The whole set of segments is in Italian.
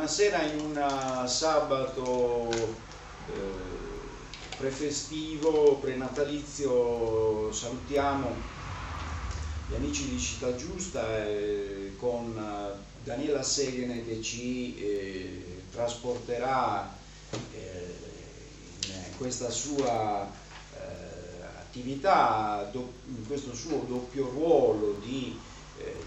Buonasera in un sabato prefestivo, prenatalizio. Salutiamo gli amici di Città Giusta con Daniela Seghene che ci trasporterà in questa sua attività, in questo suo doppio ruolo di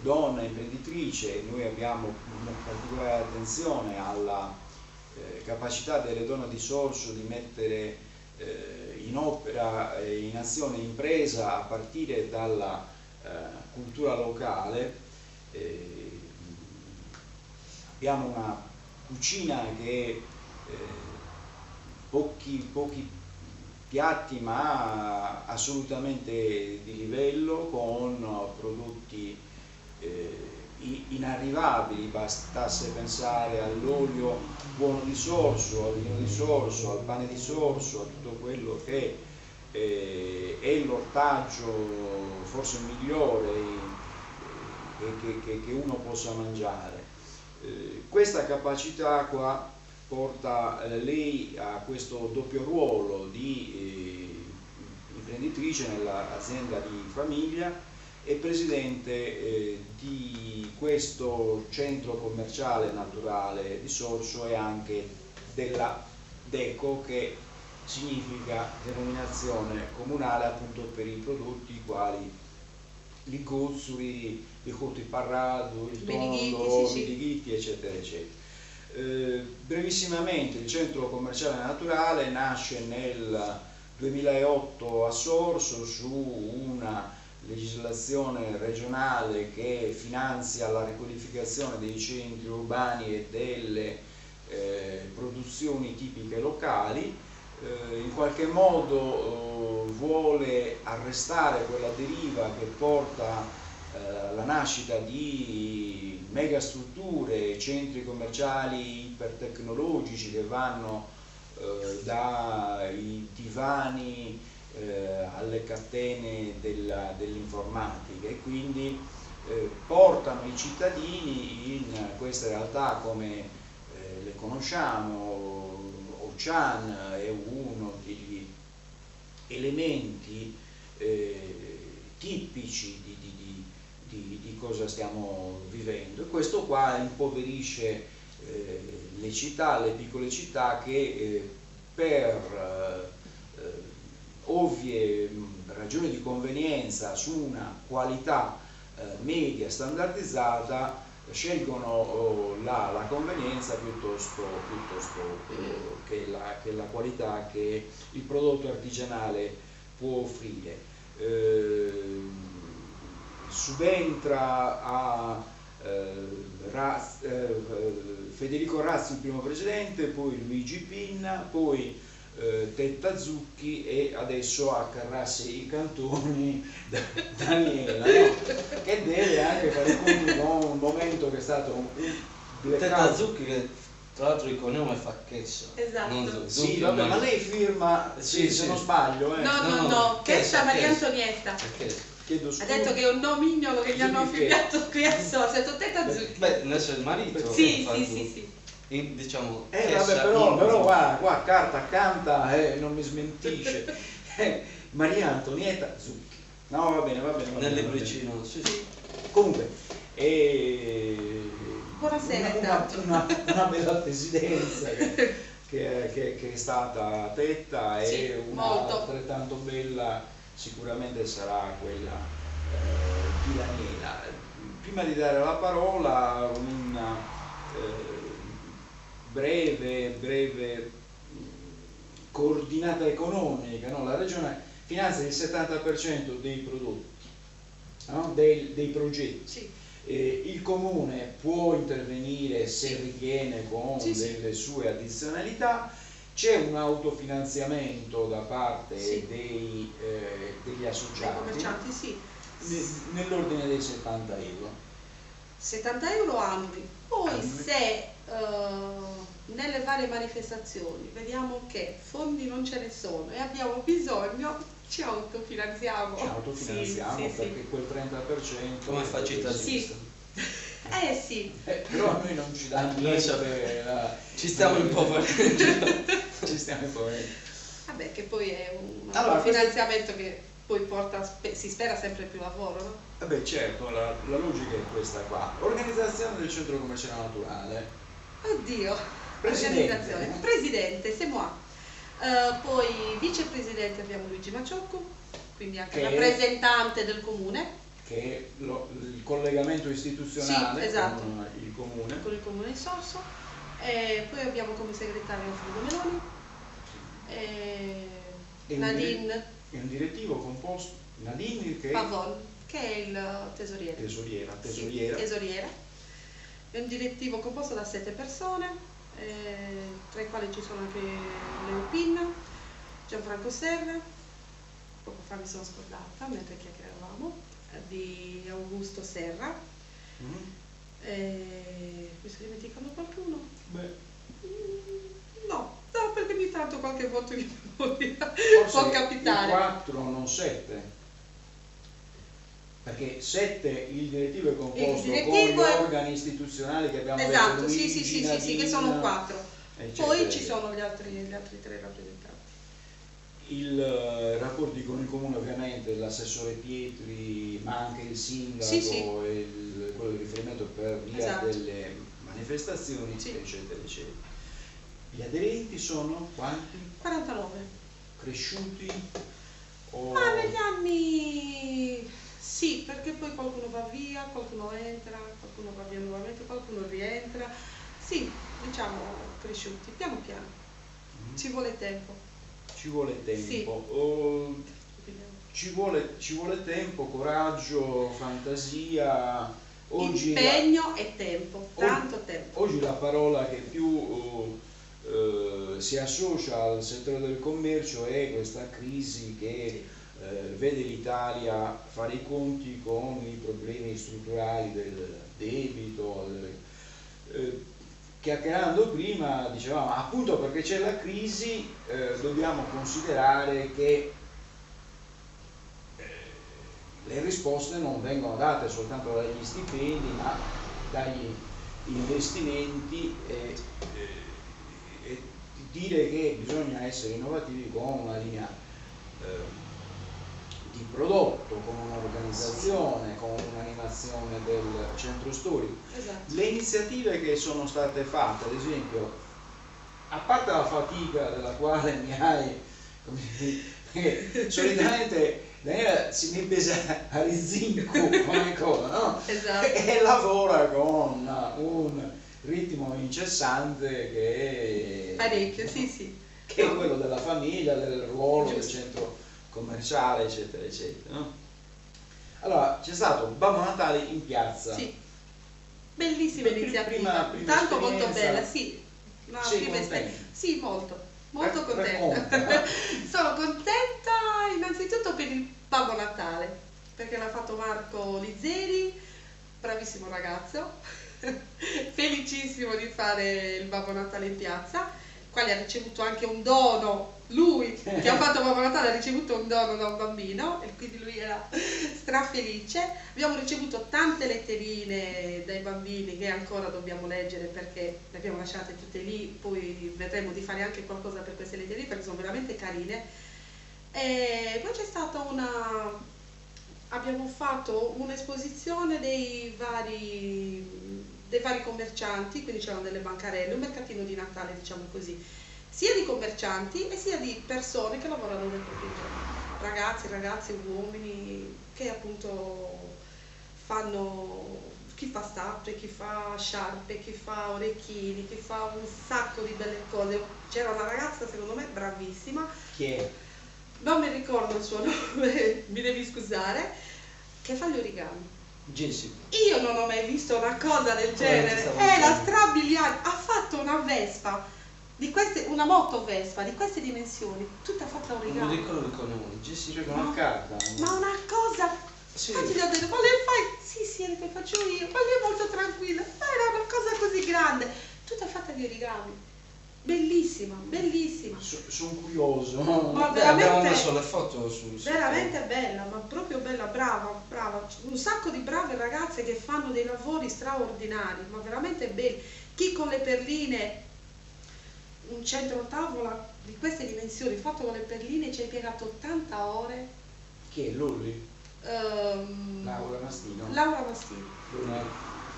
donna imprenditrice. Noi abbiamo una particolare attenzione alla capacità delle donne di Sorso di mettere in opera, in azione impresa a partire dalla cultura locale. Abbiamo una cucina che pochi piatti ma assolutamente di livello, con prodotti inarrivabili. Bastasse pensare all'olio buono di Sorso, al vino di Sorso, al pane di Sorso, a tutto quello che è l'ortaggio forse migliore che uno possa mangiare. Questa capacità qua porta lei a questo doppio ruolo di imprenditrice nell'azienda di famiglia e presidente di questo centro commerciale naturale di Sorso e anche della DECO, che significa denominazione comunale appunto per i prodotti quali il gozzuri, il cottiparrado, il tondo, i dighitti, eccetera eccetera. Brevissimamente, il centro commerciale naturale nasce nel 2008 a Sorso su una legislazione regionale che finanzia la riqualificazione dei centri urbani e delle produzioni tipiche locali. In qualche modo vuole arrestare quella deriva che porta alla nascita di megastrutture, centri commerciali ipertecnologici che vanno dai divani alle catene dell'informatica, e quindi portano i cittadini in queste realtà come le conosciamo. Ochan è uno degli elementi tipici di cosa stiamo vivendo, e questo qua impoverisce le città, le piccole città che per ovvie ragioni di convenienza su una qualità media standardizzata scelgono la convenienza piuttosto che la qualità che il prodotto artigianale può offrire. Subentra a Federico Razzi il primo presidente, poi Luigi Pinna, poi Tetta Zucchi e adesso a Carrassi i Cantoni Daniela, no? Che deve anche fare i conti con un momento che è stato un Tetta Zucchi, che tra l'altro il cognome fa Chessa. Esatto. Sì, vabbè, ma lei firma, se non sbaglio, No, Chessa Maria Antonietta. Ha detto che è un nomignolo che gli hanno affibbiato qui a Sorso. Ha detto Tetta Zucchi. Beh, non c'è il marito. Sì. Diciamo vabbè, però qua carta accanto non mi smentisce. Maria Antonietta Zucchi. No, va bene. Nel libricino, sì. Comunque buonasera. Una bella presidenza che è stata Tetta, e altrettanto bella sicuramente sarà quella di Daniela. Prima di dare la parola, una breve coordinata economica, no? La Regione finanzia il 70% dei prodotti, no? dei progetti. Sì. Il Comune può intervenire se ritiene con delle sue addizionalità. C'è un autofinanziamento da parte degli associati, commercianti, sì. Nell'ordine dei 70 euro. 70 euro annui. Poi se nelle varie manifestazioni vediamo che fondi non ce ne sono e abbiamo bisogno, ci autofinanziamo. Perché quel 30% come fa Città Giusta. Sì. Però a noi non ci danno niente. Ci stiamo impoverendo. Ci stiamo impoverendo. Vabbè, che poi è un Allora, finanziamento che poi porta, si spera, sempre più lavoro, no? Vabbè, certo, la logica è questa qua. Organizzazione del centro commerciale naturale. Oddio, Presidente. organizzazione. Presidente, c'est moi. Poi vicepresidente abbiamo Luigi Maciocco, quindi anche Che rappresentante del comune. Che è il collegamento istituzionale Sì, esatto. con il comune. Con il comune di Sorso. Poi abbiamo come segretario Alfredo Meloni. Nadine È un direttivo composto, Nadine che Pavon, che è il tesoriere. tesoriera. Sì, tesoriera. È un direttivo composto da 7 persone, tra i quali ci sono anche Leo Pinna, Gianfranco Serra, poco fa mi sono scordata mentre chiacchieravamo, di Augusto Serra. Mi sto dimenticando qualcuno? Beh, No, perché ogni tanto qualche voto in memoria forse può capitare. 4, non 7. Perché 7 il direttivo è composto con gli organi istituzionali che abbiamo esatto, detto, Luigi, sì, Nadine, che sono 4. eccetera, Poi ci eccetera. sono gli altri 3 rappresentanti. I rapporti con il comune ovviamente, l'assessore Pietri, ma anche il sindaco Sì. e quello di riferimento per via Esatto. delle manifestazioni, Sì. eccetera, eccetera. Gli aderenti sono quanti? 49. Cresciuti? O... Ma negli anni sì, perché poi qualcuno va via, qualcuno entra, qualcuno va via nuovamente, qualcuno rientra. Sì, diciamo cresciuti, piano piano. Ci vuole tempo. Ci vuole tempo. Sì. Ci vuole tempo, coraggio, fantasia. Oggi Impegno e tempo, tanto tempo. Oggi la parola che più si associa al settore del commercio è questa crisi che vede l'Italia fare i conti con i problemi strutturali del debito, chiacchierando prima dicevamo appunto perché c'è la crisi dobbiamo considerare che le risposte non vengono date soltanto dagli stipendi ma dagli investimenti e dire che bisogna essere innovativi con una linea di prodotto, con un'organizzazione, con un'animazione del centro storico. Esatto. Le iniziative che sono state fatte, ad esempio, a parte la fatica della quale mi hai, perché solitamente Daniela si mette a rizinco come cosa, no? Esatto. E lavora con un ritmo incessante che è Parecchio, sì. che è quello della famiglia, del ruolo del Giusto. centro commerciale, eccetera, eccetera. No? Allora, c'è stato Babbo Natale in piazza. Sì. Bellissima iniziativa, prima tanto molto esperienza. bella, sì. Una Sei prima contenta? sì, molto contenta. Racconta. Sono contenta innanzitutto per il Babbo Natale, perché l'ha fatto Marco Lizzeri, bravissimo ragazzo, felicissimo di fare il Babbo Natale in piazza, quale ha ricevuto anche un dono, lui che ha fatto Babbo Natale ha ricevuto un dono da un bambino e quindi lui era strafelice. Abbiamo ricevuto tante letterine dai bambini che ancora dobbiamo leggere perché le abbiamo lasciate tutte lì, poi vedremo di fare anche qualcosa per queste letterine perché sono veramente carine. E poi c'è stata abbiamo fatto un'esposizione dei vari commercianti, quindi c'erano delle bancarelle, un mercatino di Natale diciamo così, sia di commercianti e sia di persone che lavorano nel proprio interno, ragazzi, uomini che appunto fanno, chi fa stappe, chi fa sciarpe, chi fa orecchini, chi fa un sacco di belle cose. C'era una ragazza secondo me bravissima, Chi è? non mi ricordo il suo nome, mi devi scusare, che fa gli origami. Jessica. Io non ho mai visto una cosa del genere, è la strabiliante, ha fatto una Vespa, una moto Vespa di queste dimensioni, tutta fatta Non mi origami, ricordo il cognome. Jessica. C'è una carta. ma una cosa, Sì. infatti gli ho detto, ma le fai? Sì, le faccio io, ma lei è molto tranquilla, ma era una cosa così grande, tutta fatta di origami. bellissima, bellissima. Sono curioso. Ma Abbiamo veramente, messo le foto sul sito. veramente bella, ma proprio bella, brava, brava. Un sacco di brave ragazze che fanno dei lavori straordinari, ma veramente belli. Chi con le perline, un centro tavola di queste dimensioni fatto con le perline, ci ha impiegato 80 ore. Chi è Lulli? Laura Mastino. Laura Mastino, Brunello.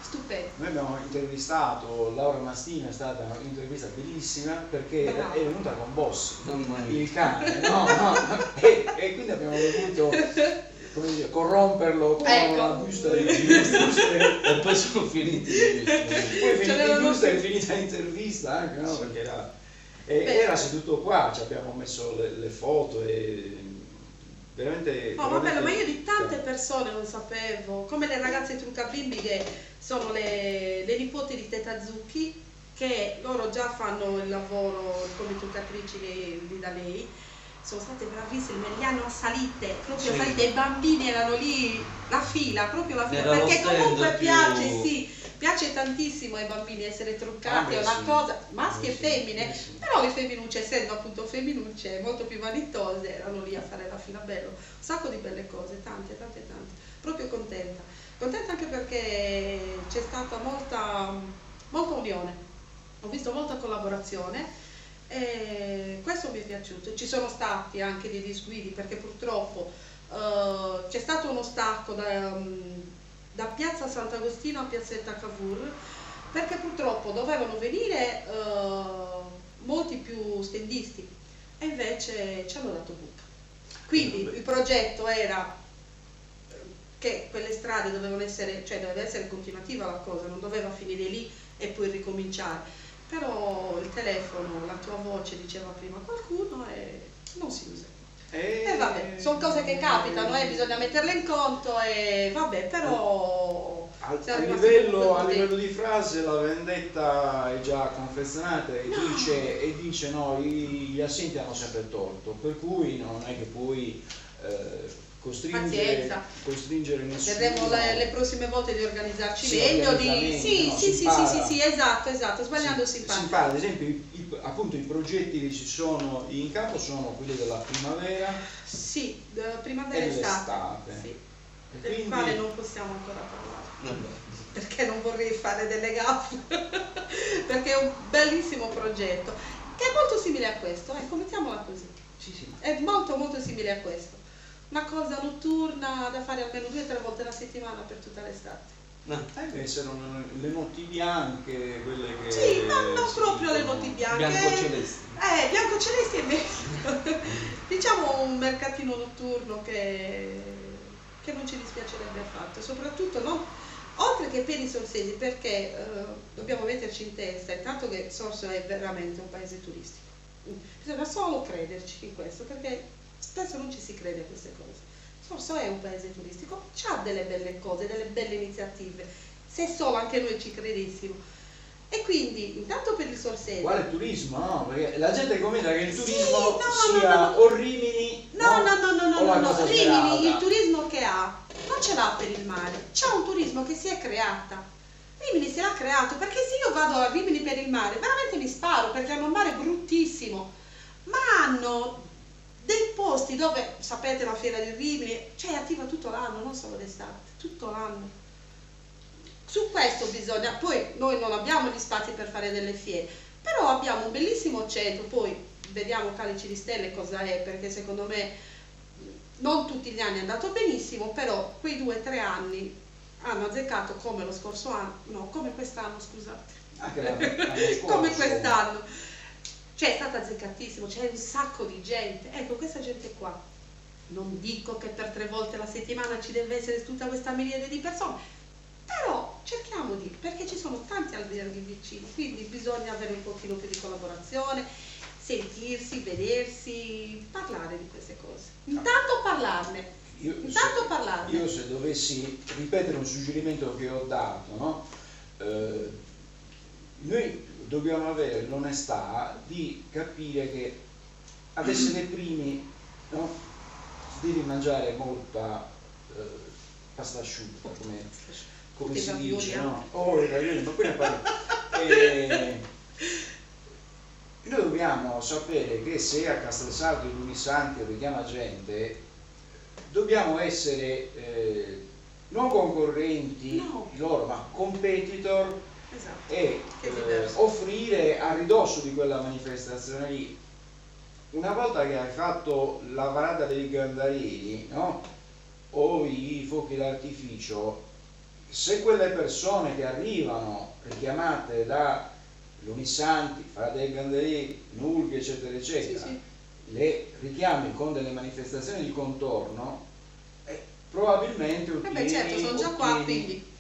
stupendo. Noi abbiamo intervistato Laura Mastino, è stata un'intervista bellissima perché Brava. è venuta con Bossi, Mamma mia. il cane, no? E quindi abbiamo voluto, come dire, corromperlo con Ecco. una busta di giuste. E poi sono finiti. Poi finita l'avevano- in giusta è finita l'intervista anche, no? Perché era seduto qua, ci abbiamo messo le foto e veramente. No, ma bello, ma io veramente- di tante persone non sapevo, come le ragazze truccabimbi che sono le nipoti di Teta Zucchi, che loro già fanno il lavoro come truccatrici lì da lei, sono state bravissime, le hanno assalite, proprio Sì. assalite, i bambini erano lì, la fila, proprio la fila, Era lo perché stand comunque più- piace, sì, piace tantissimo ai bambini essere truccati, Ah, è beh, una sì. cosa, maschi e Sì, femmine, sì. però le femminucce, essendo appunto femminucce molto più vanitose, erano lì a fare la fila, bello, un sacco di belle cose, tante, tante, tante, proprio contenta. Contenta anche perché c'è stata molta unione, ho visto molta collaborazione e questo mi è piaciuto. Ci sono stati anche dei disguidi perché purtroppo c'è stato uno stacco da Piazza Sant'Agostino a Piazzetta Cavour perché purtroppo dovevano venire molti più stendisti e invece ci hanno dato buca. Quindi il progetto era che quelle strade dovevano essere, cioè doveva essere continuativa la cosa, non doveva finire lì e poi ricominciare. Però il telefono, la tua voce diceva prima qualcuno e non si usa. E vabbè, sono cose che capitano, bisogna metterle in conto e vabbè, però A siamo rimasti comunque contenti. livello di frase la vendetta è già confezionata e No. dice no, gli assenti hanno sempre il torto, per cui non è che puoi Pazienza. costringere nessuno. Vedremo le prossime volte di organizzarci Sì, meglio, organizzamenti, sì, no, sì, si sì, impara. sì, sì, esatto, sbagliando si impara. Ad esempio appunto i progetti che ci sono in campo sono quelli della primavera Sì, primavera e e estate, dell'estate. sì, E del quindi- quale non possiamo ancora parlare. Vabbè. Perché non vorrei fare delle gaffe, perché è un bellissimo progetto che è molto simile a questo, ecco, mettiamola così, Sì, sì. è molto molto simile a questo, una cosa notturna da fare almeno 2 o 3 volte alla settimana per tutta l'estate. No. Sono le notti bianche, quelle che... Sì, non si proprio le dicono. notti bianche. Bianco-celesti. Bianco celesti è meglio. Diciamo un mercatino notturno che non ci dispiacerebbe affatto, soprattutto oltre che per i sorsesi, perché dobbiamo metterci in testa intanto che Sorso è veramente un paese turistico. Bisogna solo crederci in questo, perché spesso non ci si crede a queste cose. Sorso è un paese turistico, ha delle belle cose, delle belle iniziative, se solo anche noi ci credessimo. E quindi, intanto per il Sorsese. Quale turismo, no? Perché la gente commenta che il Sì, turismo no, sia no. o Rimini o la cosa Rimini, il sperata. turismo che ha, non ce l'ha per il mare, c'è un turismo che si è creata. Rimini se l'ha creato, perché se io vado a Rimini per il mare, veramente mi sparo, perché hanno un mare bruttissimo, ma hanno dei posti dove, sapete, la fiera di Rimini, cioè è attiva tutto l'anno, non solo d'estate, tutto l'anno. Su questo bisogna, poi noi non abbiamo gli spazi per fare delle fiere, però abbiamo un bellissimo centro, poi vediamo Calici di Stelle cosa è, perché secondo me non tutti gli anni è andato benissimo, però quei 2 o 3 anni hanno azzeccato come lo scorso anno, no, come quest'anno, scusate, Anche l'anno scorso. come quest'anno, cioè è stato azzeccatissimo, c'è un sacco di gente, ecco questa gente qua, non dico che per 3 volte alla settimana ci deve essere tutta questa miriade di persone, però cerchiamo di, perché ci sono tanti alberghi vicini, quindi bisogna avere un pochino più di collaborazione, sentirsi, vedersi, parlare di queste cose. Intanto parlarne, Io se dovessi ripetere un suggerimento che ho dato, no? Noi dobbiamo avere l'onestà di capire che ad essere primi, no? Devi mangiare molta pasta asciutta, come I si ravioli, dice, eh? no? Oh, i ravioli, ma poi ne parliamo. dobbiamo sapere che se a Castelsaldo e Luisanti richiama gente, dobbiamo essere non concorrenti loro, ma competitor, Esatto. e offrire a ridosso di quella manifestazione lì. Una volta che hai fatto la parata dei Gandarieri, no? O i fuochi d'artificio, se quelle persone che arrivano richiamate da Luisanti, parata dei Gandarieri, Nulghe, eccetera eccetera, Sì. le richiami con delle manifestazioni di contorno, probabilmente ottieni, certo, sono già qua, quindi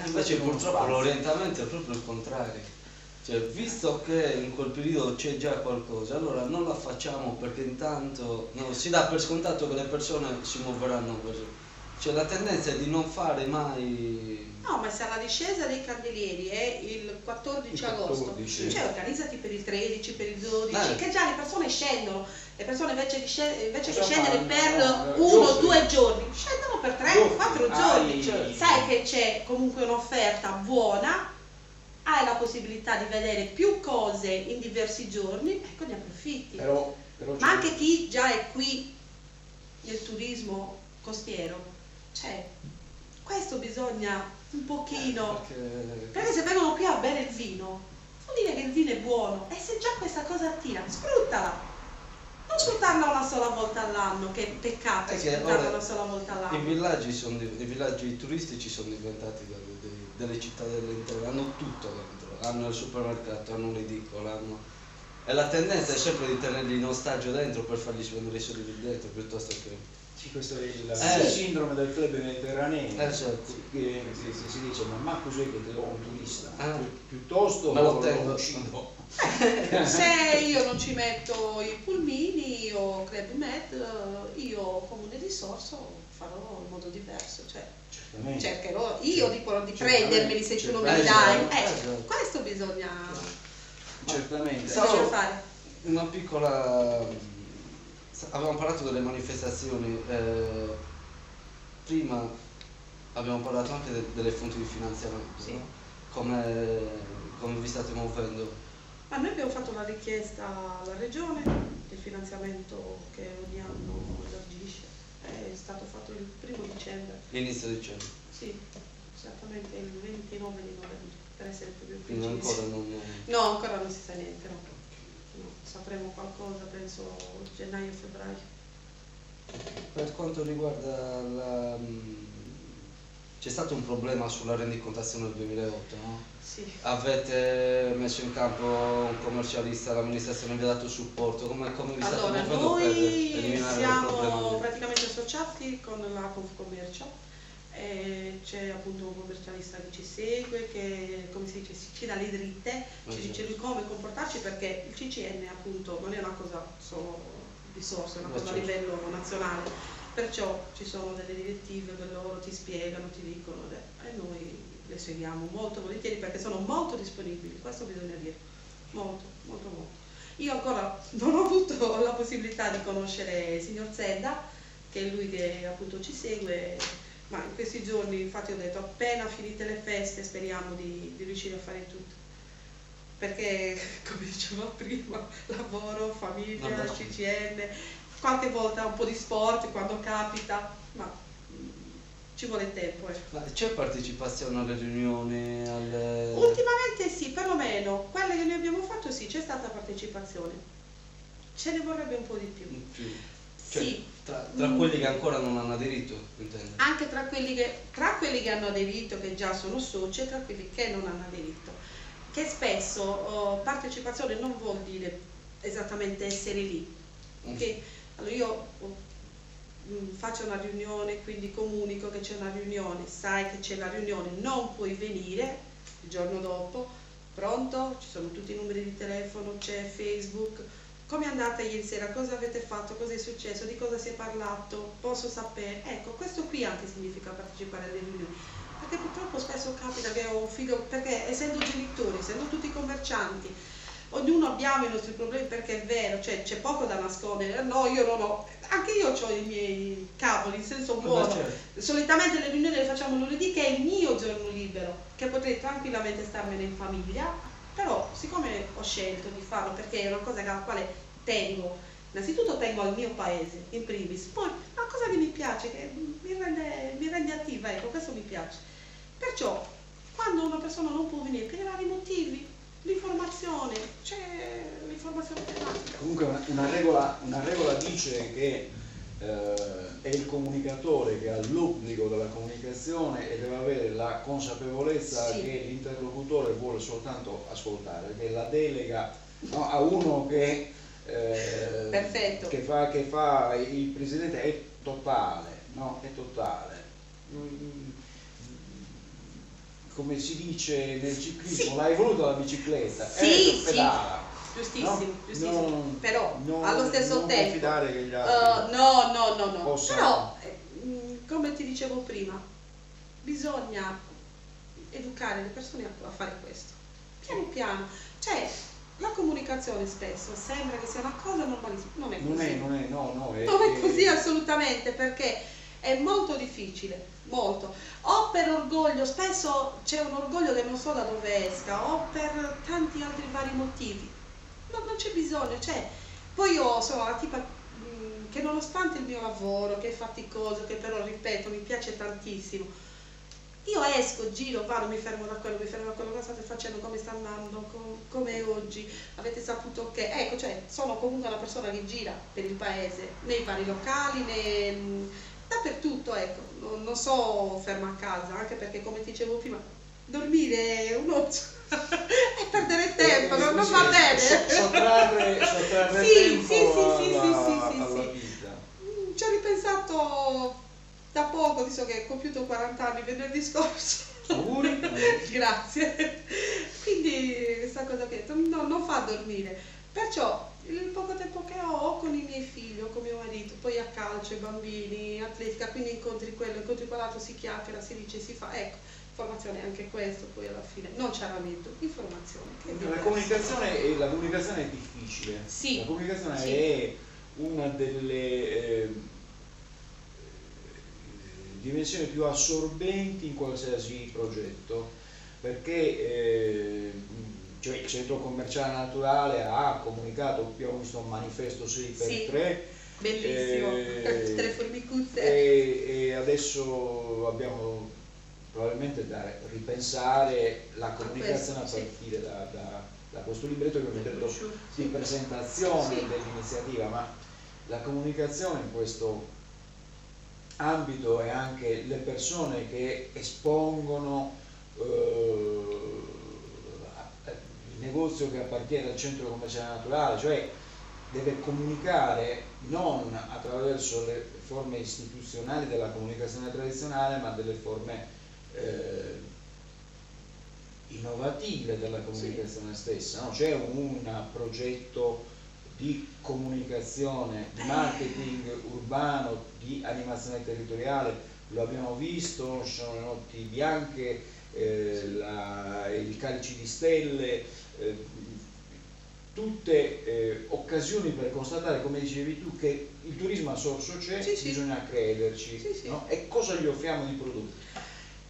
invece purtroppo l'orientamento è proprio il contrario. Cioè, visto che in quel periodo c'è già qualcosa, allora non la facciamo, perché intanto si dà per scontato che le persone si muoveranno per... Cioè la tendenza è di non fare mai... No, ma se alla discesa dei candelieri è il 14 agosto, cioè organizzati per il 13, per il 12, che già le persone scendono. Le persone invece che scendere per 1 o 2 giorni, scendono per 3 o 4 giorni. Cioè, sai che c'è comunque un'offerta buona, hai la possibilità di vedere più cose in diversi giorni, ecco, ne approfitti. Ma anche chi già è qui nel turismo costiero, cioè, questo bisogna un pochino, perché se vengono qui a bere il vino, vuol dire che il vino è buono, e se già questa cosa attira, sfruttala. Non sfruttarla una sola volta all'anno, che è peccato sfruttarla una sola volta all'anno. I villaggi turistici sono diventati delle città dell'interno, hanno tutto dentro, hanno il supermercato, hanno l'edicola, e la tendenza è sempre di tenerli in ostaggio dentro per fargli spendere i soldi lì dentro, piuttosto che... Sì, questo è il sindrome del club mediterraneo, certo. che si dice, ma cos'è che te lo un turista? Piuttosto me lo tengo. Se io non ci metto i pulmini o Club Med, io comune di Sorso farò in modo diverso, cioè cercherò io di prendermeli se tu non me li dai. Questo bisogna fare. Una piccola... Abbiamo parlato delle manifestazioni, prima abbiamo parlato anche delle fonti di finanziamento, sì. No? Come vi state muovendo? Ma noi abbiamo fatto la richiesta alla regione del finanziamento che ogni anno elargisce, è stato fatto il 1° dicembre. Inizio dicembre? Sì, esattamente il 29 di novembre, per essere più precisi. Quindi ancora non... No, ancora non si sa niente, no. No, sapremo qualcosa penso gennaio-febbraio. Per quanto riguarda la... c'è stato un problema sulla rendicontazione del 2008, no? Sì. Avete messo in campo un commercialista, l'amministrazione vi ha dato supporto, come vi state muovendo per eliminare il problema? Siamo praticamente associati con la Confcommercio. C'è appunto un commercialista che ci segue, che come si dice ci dà le dritte, ci dice lui come comportarci, perché il CCN appunto non è una cosa solo di Sorso, è una cosa a livello nazionale, perciò ci sono delle direttive che loro ti spiegano, ti dicono, e noi le seguiamo molto volentieri perché sono molto disponibili, questo bisogna dire, molto. Io ancora non ho avuto la possibilità di conoscere il signor Zedda, che è lui che appunto ci segue, ma in questi giorni infatti ho detto appena finite le feste speriamo di riuscire a fare tutto, perché come dicevo prima, lavoro, famiglia, CCN, qualche volta un po' di sport quando capita, ma ci vuole tempo. Ma c'è partecipazione alle riunioni? Ultimamente sì, perlomeno quelle che noi abbiamo fatto sì, c'è stata partecipazione, ce ne vorrebbe un po' di più. Cioè, sì. Tra quelli che ancora non hanno aderito, intendo. Anche tra quelli che hanno aderito, che già sono soci, e tra quelli che non hanno aderito. Che spesso partecipazione non vuol dire esattamente essere lì. Okay? Allora io faccio una riunione, quindi comunico che c'è una riunione, sai che c'è la riunione, non puoi venire il giorno dopo, pronto? Ci sono tutti i numeri di telefono, c'è Facebook. Come è andata ieri sera? Cosa avete fatto? Cosa è successo? Di cosa si è parlato? Posso sapere? Ecco, questo qui anche significa partecipare alle riunioni. Perché purtroppo spesso capita che ho un figlio, perché essendo genitori, essendo tutti commercianti, ognuno abbiamo i nostri problemi, perché è vero, cioè c'è poco da nascondere. No, io non ho, anche io ho i miei cavoli, in senso buono. Certo. Solitamente le riunioni le facciamo lunedì, che è il mio giorno libero, che potrei tranquillamente starmene in famiglia. Però siccome ho scelto di farlo perché è una cosa alla quale tengo, innanzitutto tengo al mio paese, in primis, poi una cosa che mi piace, che mi rende attiva, ecco, questo mi piace. Perciò, quando una persona non può venire per i vari motivi, l'informazione, c'è l'informazione telematica. Comunque una regola dice che è il comunicatore che ha l'obbligo della comunicazione e deve avere la consapevolezza Sì. che l'interlocutore vuole soltanto ascoltare, perché la delega, no, a uno che Perfetto. che fa il presidente è totale, no? È totale. Come si dice nel ciclismo, Sì. l'hai voluta la bicicletta, Sì, pedala. Giustissimo, No? giustissimo. Però allo stesso non tempo confidare che gli altri no. possano- Però come ti dicevo prima, bisogna educare le persone a fare questo. Piano piano. Cioè, la comunicazione spesso sembra che sia una cosa normalissima. Non è così. Non è così assolutamente, perché è molto difficile, molto. O per orgoglio, spesso c'è un orgoglio che non so da dove esca, o per tanti altri vari motivi. Non c'è bisogno, cioè, poi io sono la tipa che nonostante il mio lavoro, che è faticoso, che però ripeto mi piace tantissimo, io esco, giro, vado, mi fermo da quello, cosa state facendo, come sta andando, come è oggi, avete saputo che, ecco, cioè, sono comunque una persona che gira per il paese, nei vari locali, dappertutto, ecco, non so ferma a casa, anche perché come ti dicevo prima, dormire un'ozio e perdere tempo, non va bene. Sottrarre Sì, tempo sì, alla sì. vita. Ci ho ripensato da poco, visto che ho compiuto 40 anni venerdì scorso. Auguri. Grazie. Quindi questa cosa che non fa dormire. Perciò il poco tempo che ho con i miei figli, o con mio marito, poi a calcio, i bambini, atletica, quindi incontri quello, incontri quell'altro, si chiacchiera, si dice, si fa, ecco. Informazione è anche questo, poi alla fine non c'è lamento, informazione. La comunicazione è difficile. Sì. La comunicazione Sì. è una delle dimensioni più assorbenti in qualsiasi progetto, perché cioè il centro commerciale naturale ha comunicato, abbiamo visto un manifesto 6x3, bellissimo, tutte le formicuzze, e adesso abbiamo probabilmente da ripensare la comunicazione a partire da questo libretto che abbiamo detto di presentazione dell'iniziativa, ma la comunicazione in questo ambito è anche le persone che espongono il negozio che appartiene al centro commerciale naturale, cioè deve comunicare non attraverso le forme istituzionali della comunicazione tradizionale, ma delle forme innovative della comunicazione stessa, no? C'è un progetto di comunicazione, di marketing urbano, di animazione territoriale, lo abbiamo visto, ci sono le notti bianche, il Calici di Stelle, tutte occasioni per constatare, come dicevi tu, che il turismo a Sorso c'è, bisogna crederci, no? E cosa gli offriamo di prodotti?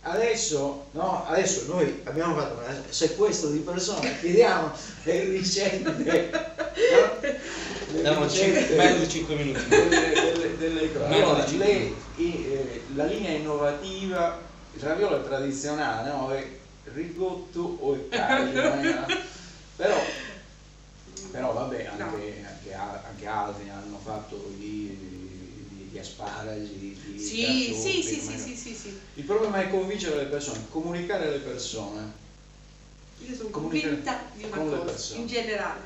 Adesso noi abbiamo fatto un sequestro di persone, chiediamo le ricette, meno di 5 minuti. Delle cose. La linea innovativa, il raviolo è tradizionale, no? È rigotto o è caglio, però vabbè, anche altri hanno fatto gli asparagi, sì. Il problema è convincere le persone, comunicare alle persone. Io sono convinta di una cosa, in generale,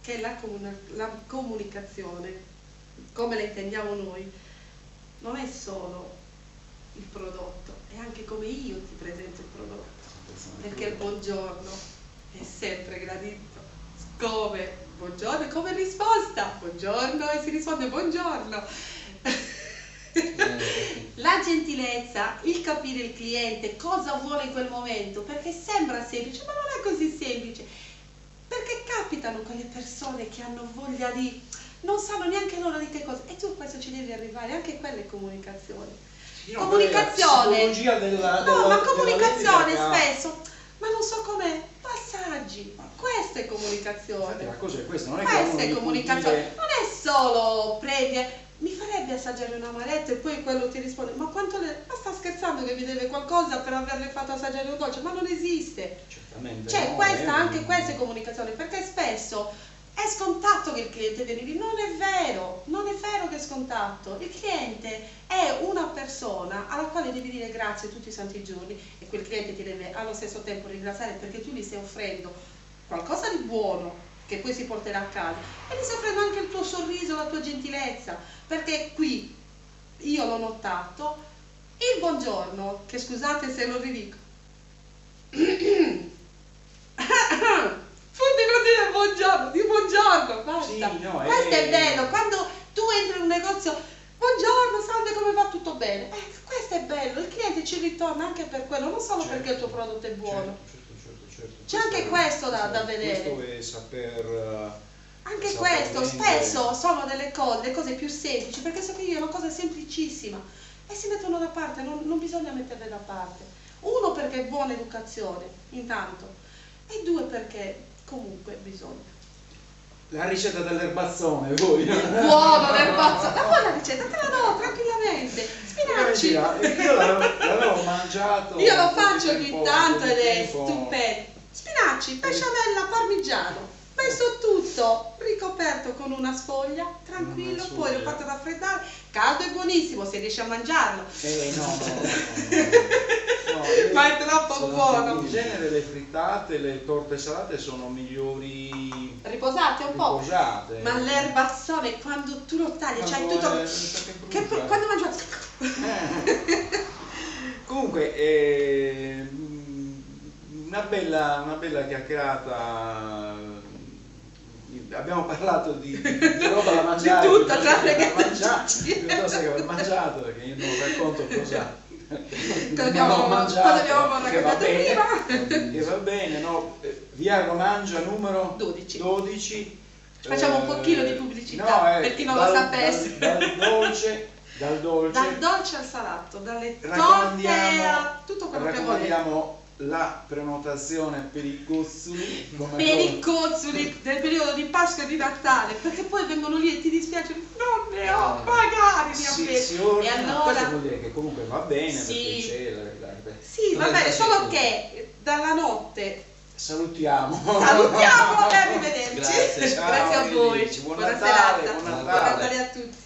che la comunicazione, come la intendiamo noi, non è solo il prodotto, è anche come io ti presento il prodotto, perché il buongiorno è sempre gradito, come buongiorno, come risposta, buongiorno, e si risponde buongiorno. La gentilezza, il capire il cliente cosa vuole in quel momento, perché sembra semplice, ma non è così semplice, perché capitano quelle persone che hanno voglia di, non sanno neanche loro di che cosa, e tu questo ci devi arrivare, anche quella è comunicazione. Comunicazione, ma comunicazione spesso, ma non so come, messaggi. Questa è comunicazione. La cosa è questa, non è che Questa uno è gli può comunicazione, dire- non è solo prendi. Mi farebbe assaggiare un amaretto e poi quello ti risponde: ma quanto ma sta scherzando che mi deve qualcosa per averle fatto assaggiare un dolce? Ma non esiste. Certamente Cioè, no, anche questa è comunicazione, perché spesso è scontato che il cliente viene lì. Non è vero che è scontato. Il cliente è una persona alla quale devi dire grazie tutti i santi giorni, e quel cliente ti deve allo stesso tempo ringraziare perché tu gli stai offrendo qualcosa di buono che poi si porterà a casa, e ti sta offrendo anche il tuo sorriso, la tua gentilezza, perché qui io l'ho notato, il buongiorno, che scusate se lo ridico, dire buongiorno, di buongiorno, basta. Sì, no, questo è bello, quando tu entri in un negozio, buongiorno, salve, come va, tutto bene? Questo è bello, il cliente ci ritorna anche per quello, non solo perché il tuo prodotto è buono. Certo. C'è anche questo da vedere. Questo è saper... Anche saper questo, vendere. spesso sono delle cose, le cose più semplici, perché so che io è una cosa semplicissima e si mettono da parte, non bisogna metterle da parte. Uno, perché è buona educazione, intanto, e due, perché comunque bisogna. La ricetta dell'erbazzone, voi? Buono l'erbazzone, la buona ricetta, te la do tranquillamente. Spinaci. Io l'avevo mangiato. Io lo un po' di faccio ogni tempo- tanto un po' di ed è tempo. stupendo. Spinaci, besciamella, parmigiano, messo tutto ricoperto con una sfoglia, tranquillo, Una poi l'ho sfoglia. fatto raffreddare, caldo e buonissimo se riesci a mangiarlo. No, Ma è troppo sono buono. in genere le frittate, le torte salate sono migliori Riposate un po'. riposate. Ma l'erbazzone quando tu lo tagli, c'hai Quando tutto. è- Che brucia. quando mangi. Comunque una bella chiacchierata. Abbiamo parlato di roba da mangiare, Di tutto, piuttosto tranne che da mangiare, cibi. piuttosto che aver mangiato, perché io non racconto cosa abbiamo che va raccontato bene, prima. che va bene, no? Via Romangia numero 12. Facciamo un pochino di pubblicità, no, per chi non lo sapesse. Dal dolce Dal dolce al salato, dalle torte raccomandiamo, a tutto quello che volete. raccomandiamo la prenotazione per i cozzuli come Per i cozzuli del periodo di Pasqua e di Natale, perché poi vengono lì e ti dispiace, non ne ho, magari ne ho si preso. ordina. E Questo allora vuol dire che comunque va bene, Sì. perché c'è sì, va bene, solo che dalla notte salutiamo salutiamo e arrivederci. Grazie, ciao, Grazie a voi. arrivederci. Buon Buona Natale, serata. buon Buon Natale. Natale a tutti.